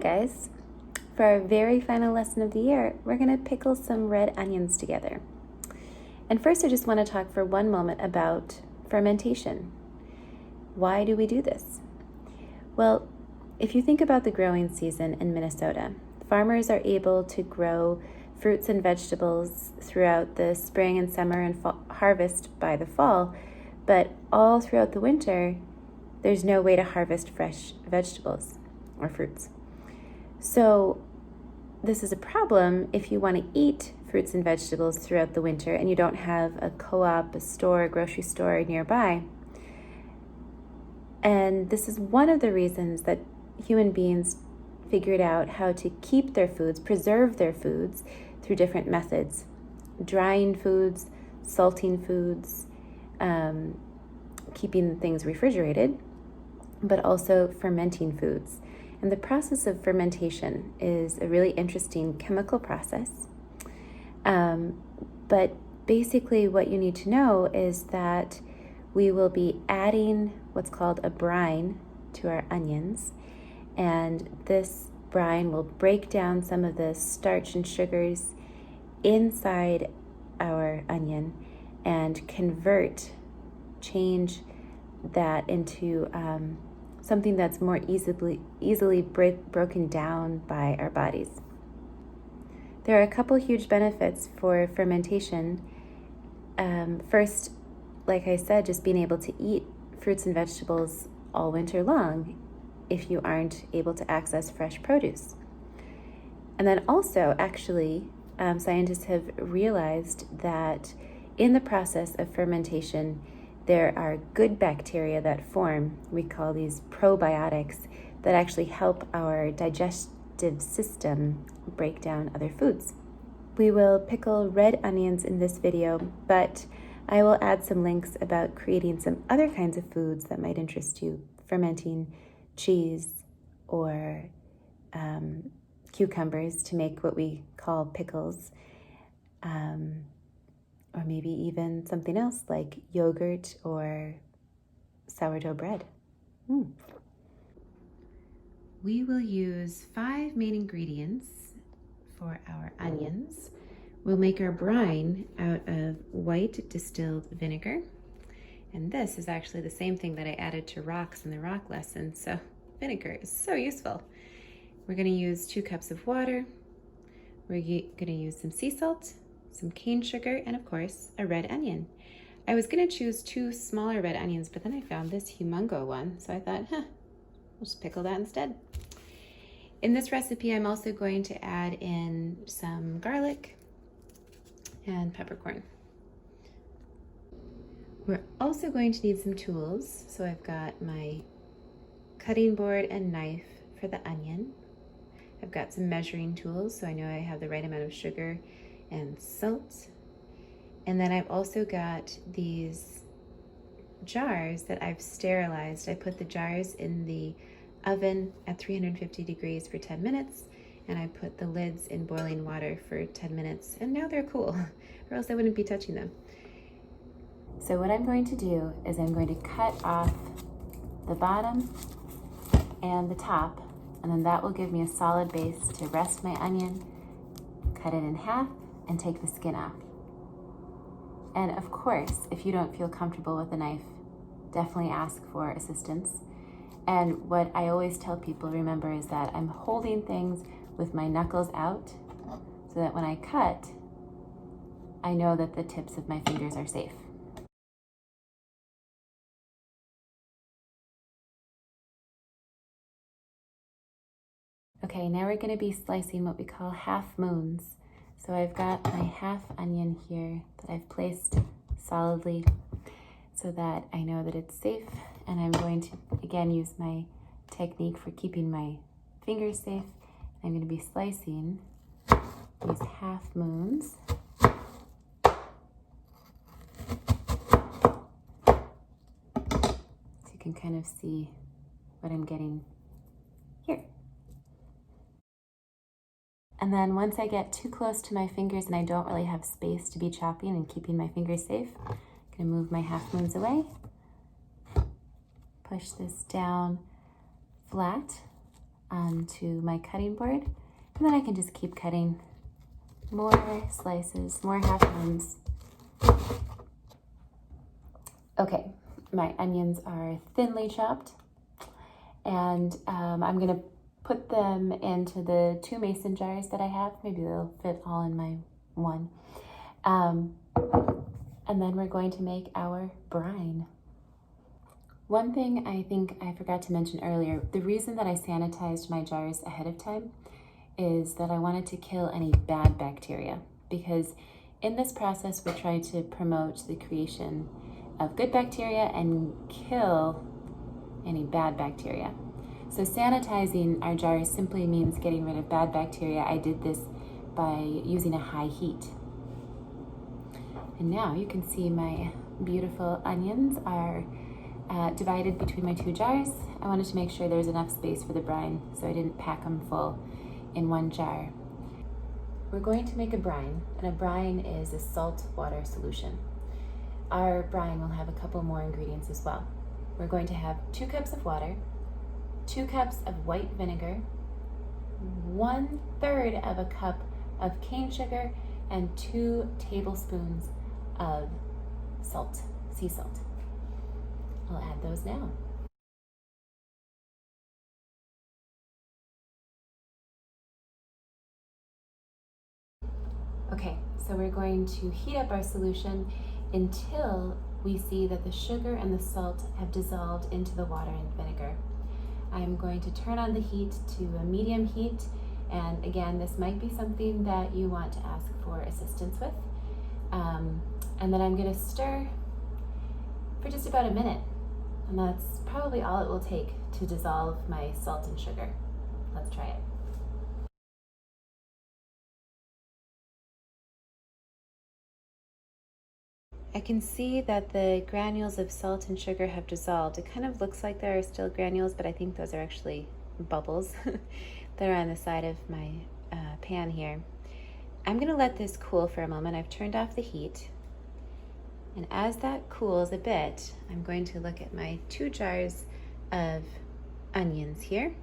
guys. For our very final lesson of the year, we're going to pickle some red onions together. And first, I just want to talk for one moment about fermentation. Why do we do this? Well, if you think about the growing season in Minnesota, farmers are able to grow fruits and vegetables throughout the spring and summer and harvest by the fall, but all throughout the winter, there's no way to harvest fresh vegetables or fruits. So this is a problem if you want to eat fruits and vegetables throughout the winter and you don't have a co-op, a store, a grocery store nearby. And this is one of the reasons that human beings figured out how to keep their foods, preserve their foods through different methods. Drying foods, salting foods, keeping things refrigerated, but also fermenting foods. And the process of fermentation is a really interesting chemical process. But basically what you need to know is that we will be adding what's called a brine to our onions. And this brine will break down some of the starch and sugars inside our onion and change that into something that's more easily broken down by our bodies. There are a couple huge benefits for fermentation. First, like I said, just being able to eat fruits and vegetables all winter long if you aren't able to access fresh produce. And then also, actually, scientists have realized that in the process of fermentation, there are good bacteria that form. We call these probiotics that actually help our digestive system break down other foods. We will pickle red onions in this video, but I will add some links about creating some other kinds of foods that might interest you, fermenting cheese or cucumbers to make what we call pickles. Or maybe even something else like yogurt or sourdough bread. We will use 5 main ingredients for our onions. We'll make our brine out of white distilled vinegar. And this is actually the same thing that I added to rocks in the rock lesson, so vinegar is so useful. We're going to use 2 cups of water. We're going to use some sea salt, some cane sugar, and of course, a red onion. I was gonna choose 2 smaller red onions, but then I found this humongo one, so I thought, we'll just pickle that instead. In this recipe, I'm also going to add in some garlic and peppercorn. We're also going to need some tools, so I've got my cutting board and knife for the onion. I've got some measuring tools, so I know I have the right amount of sugar and salt. And then I've also got these jars that I've sterilized. I put the jars in the oven at 350 degrees for 10 minutes, and I put the lids in boiling water for 10 minutes, and now they're cool, or else I wouldn't be touching them. So what I'm going to do is I'm going to cut off the bottom and the top, and then that will give me a solid base to rest my onion, cut it in half, and take the skin off. And of course, if you don't feel comfortable with a knife, definitely ask for assistance. And what I always tell people, remember, is that I'm holding things with my knuckles out so that when I cut, I know that the tips of my fingers are safe. Okay, now we're going to be slicing what we call half moons. So I've got my half onion here that I've placed solidly so that I know that it's safe. And I'm going to, again, use my technique for keeping my fingers safe. I'm going to be slicing these half moons. So you can kind of see what I'm getting here. And then once I get too close to my fingers and I don't really have space to be chopping and keeping my fingers safe, I'm gonna move my half moons away, push this down flat onto my cutting board, and then I can just keep cutting more slices, more half moons. Okay, my onions are thinly chopped, and I'm gonna put them into the 2 mason jars that I have. Maybe they'll fit all in my one. And then we're going to make our brine. One thing I think I forgot to mention earlier, the reason that I sanitized my jars ahead of time is that I wanted to kill any bad bacteria, because in this process we're trying to promote the creation of good bacteria and kill any bad bacteria. So sanitizing our jars simply means getting rid of bad bacteria. I did this by using a high heat. And now you can see my beautiful onions are divided between my 2 jars. I wanted to make sure there's enough space for the brine, so I didn't pack them full in one jar. We're going to make a brine, and a brine is a salt water solution. Our brine will have a couple more ingredients as well. We're going to have 2 cups of water, 2 cups of white vinegar, 1/3 of a cup of cane sugar, and 2 tablespoons of salt, sea salt. I'll add those now. Okay, so we're going to heat up our solution until we see that the sugar and the salt have dissolved into the water and vinegar. I'm going to turn on the heat to a medium heat, and again, this might be something that you want to ask for assistance with. And then I'm going to stir for just about a minute, and that's probably all it will take to dissolve my salt and sugar. Let's try it. I can see that the granules of salt and sugar have dissolved. It kind of looks like there are still granules, but I think those are actually bubbles that are on the side of my pan here. I'm going to let this cool for a moment. I've turned off the heat. And as that cools a bit, I'm going to look at my 2 jars of onions here.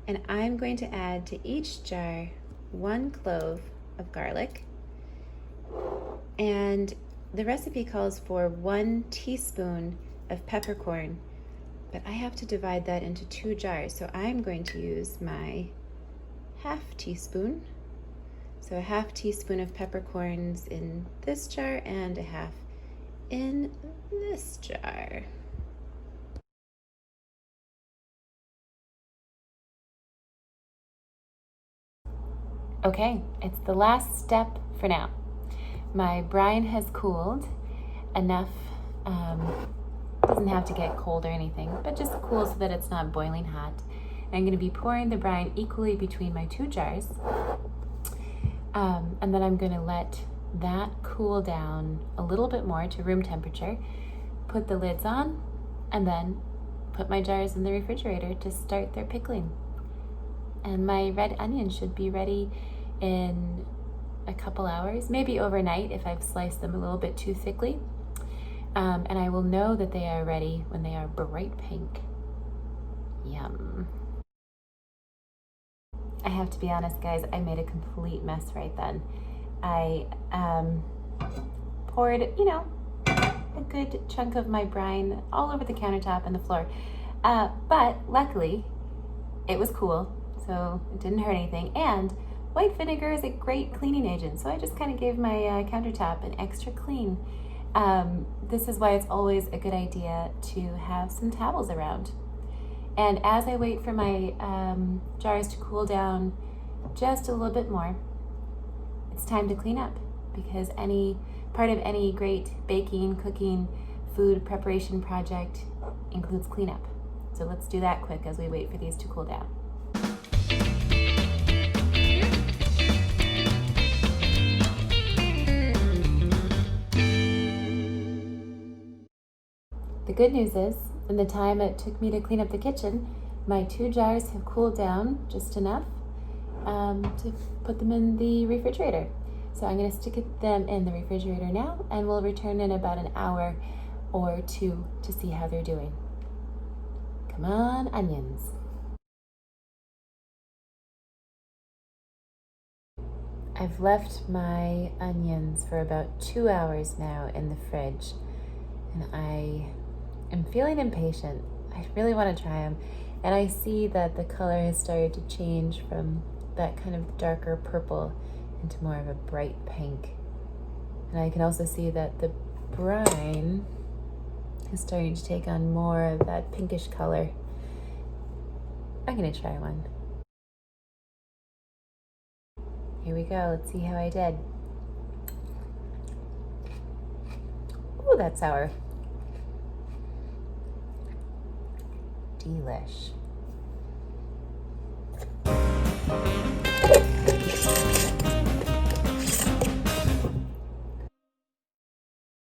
And I'm going to add to each jar 1 clove of garlic. And the recipe calls for 1 teaspoon of peppercorn, but I have to divide that into 2 jars. So I'm going to use my 1/2 teaspoon. So a 1/2 teaspoon of peppercorns in this jar and a 1/2 in this jar. Okay, it's the last step for now. My brine has cooled enough, doesn't have to get cold or anything, but just cool so that it's not boiling hot. And I'm going to be pouring the brine equally between my 2 jars. And then I'm going to let that cool down a little bit more to room temperature, put the lids on, and then put my jars in the refrigerator to start their pickling. And my red onions should be ready in a couple hours, maybe overnight if I've sliced them a little bit too thickly. And I will know that they are ready when they are bright pink. Yum. I have to be honest, guys, I made a complete mess right then. I poured, a good chunk of my brine all over the countertop and the floor. But luckily, it was cool, so it didn't hurt anything. And white vinegar is a great cleaning agent, so I just kind of gave my countertop an extra clean. This is why it's always a good idea to have some towels around. And as I wait for my jars to cool down just a little bit more, it's time to clean up, because any part of any great baking, cooking, food preparation project includes cleanup. So let's do that quick as we wait for these to cool down. The good news is, in the time it took me to clean up the kitchen, my 2 jars have cooled down just enough to put them in the refrigerator. So I'm going to stick them in the refrigerator now, and we'll return in about an hour or 2 to see how they're doing. Come on, onions. I've left my onions for about 2 hours now in the fridge, and I am feeling impatient. I really want to try them, and I see that the color has started to change from that kind of darker purple into more of a bright pink. And I can also see that the brine is starting to take on more of that pinkish color. I'm gonna try one. Here we go, let's see how I did. Ooh, that's sour. Delish.